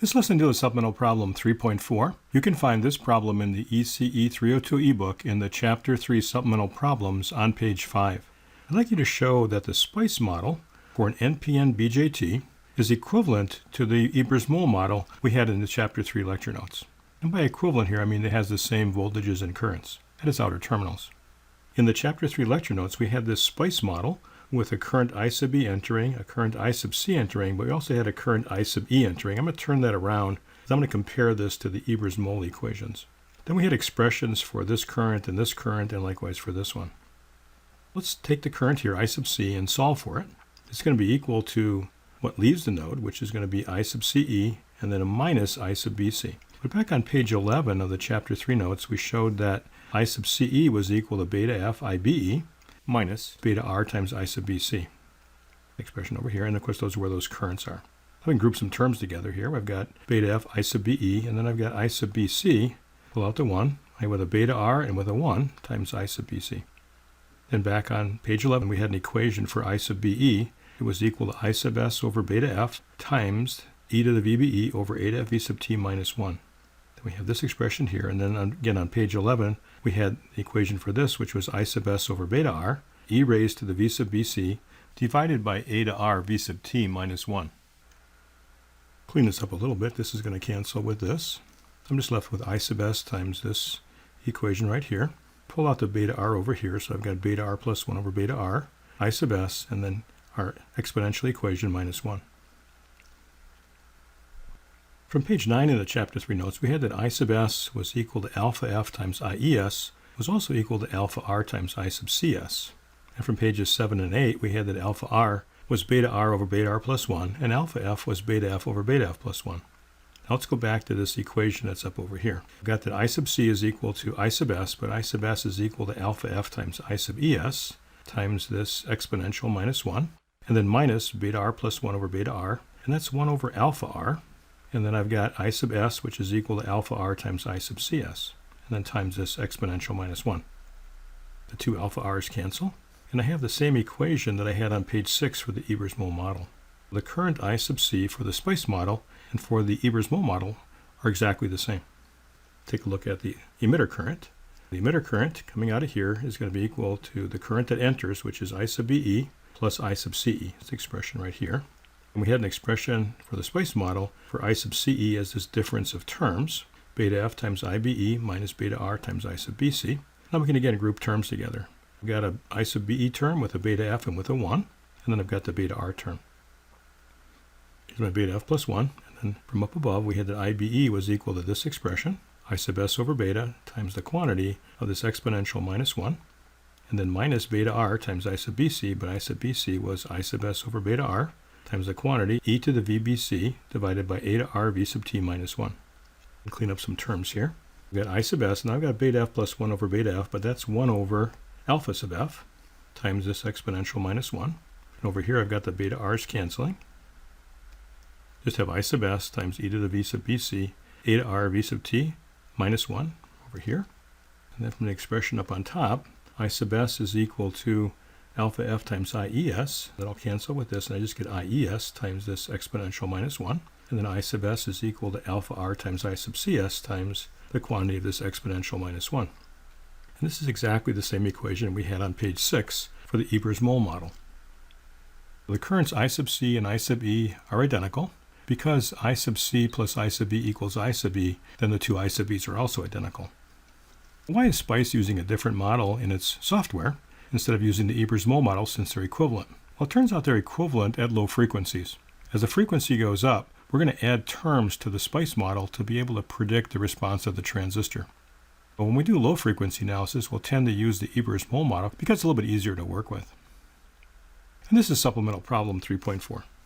This lesson deals with Supplemental Problem 3.4. You can find this problem in the ECE302 ebook in the Chapter 3 Supplemental Problems on page 5. I'd like you to show that the SPICE model for an NPN BJT is equivalent to the Ebers-Moll model we had in the Chapter 3 lecture notes. And by equivalent here, I mean it has the same voltages and currents at its outer terminals. In the Chapter 3 lecture notes, we had this SPICE model with a current I sub B entering, a current I sub C entering, but we also had a current I sub E entering. I'm going to turn that around because I'm going to compare this to the Ebers-Moll equations. Then we had expressions for this current, and likewise for this one. Let's take the current here, I sub C, and solve for it. It's going to be equal to what leaves the node, which is going to be I sub CE, and then a minus I sub BC. But back on page 11 of the Chapter 3 notes, we showed that I sub CE was equal to beta F IBE minus beta R times I sub BC. Expression over here, and of course those are where those currents are. I can group some terms together here. I've got beta F I sub BE, and then I've got I sub BC, pull out the 1, I with a beta R and with a 1 times I sub BC. Then back on page 11, we had an equation for I sub BE. It was equal to I sub S over beta F times e to the VBE over a to F V sub t minus 1. Then we have this expression here, and then again on page 11, we had the equation for this, which was I sub S over beta R, e raised to the V sub BC, divided by a to R V sub t minus 1. Clean this up a little bit. This is going to cancel with this. I'm just left with I sub S times this equation right here. Pull out the beta R over here, so I've got beta R plus 1 over beta R, I sub S, and then our exponential equation minus 1. From page 9 of the Chapter 3 notes, we had that I sub S was equal to alpha F times IES was also equal to alpha R times I sub CS. And from pages 7 and 8, we had that alpha R was beta R over beta R plus 1, and alpha F was beta F over beta F plus 1. Now let's go back to this equation that's up over here. We've got that I sub C is equal to I sub S, but I sub S is equal to alpha F times I sub ES times this exponential minus 1, and then minus beta R plus 1 over beta R, and that's 1 over alpha R. And then I've got I sub S, which is equal to alpha R times I sub CS, and then times this exponential minus 1. The two alpha R's cancel, and I have the same equation that I had on page 6 for the Ebers-Moll model. The current I sub C for the SPICE model and for the Ebers-Moll model are exactly the same. Take a look at the emitter current. The emitter current coming out of here is going to be equal to the current that enters, which is I sub BE plus I sub CE. It's the expression right here. And we had an expression for the SPICE model for I sub CE as this difference of terms, beta F times IBE minus beta R times I sub BC. Now we can again group terms together. I've got a I sub BE term with a beta F and with a 1, and then I've got the beta R term. Here's my beta F plus 1, and then from up above we had that IBE was equal to this expression, I sub S over beta times the quantity of this exponential minus 1, and then minus beta R times I sub BC, but I sub BC was I sub S over beta R times the quantity e to the VBC divided by a to R V sub t minus 1. And clean up some terms here. We've got I sub S, and I've got beta F plus 1 over beta F, but that's 1 over alpha sub F times this exponential minus 1. And over here I've got the beta R's canceling. Just have I sub S times e to the V sub BC, a to R V sub t minus 1 over here. And then from the expression up on top, I sub S is equal to alpha F times IES. That'll cancel with this, and I just get IES times this exponential minus 1. And then I sub S is equal to alpha R times I sub CS times the quantity of this exponential minus 1. And this is exactly the same equation we had on page 6 for the Ebers-Moll model. The currents I sub C and I sub E are identical. Because I sub C plus I sub B equals I sub E, then the two I sub E's are also identical. Why is SPICE using a different model in its software instead of using the Ebers-Moll model since they're equivalent? Well, it turns out they're equivalent at low frequencies. As the frequency goes up, we're going to add terms to the SPICE model to be able to predict the response of the transistor. But when we do low frequency analysis, we'll tend to use the Ebers-Moll model because it's a little bit easier to work with. And this is Supplemental Problem 3.4.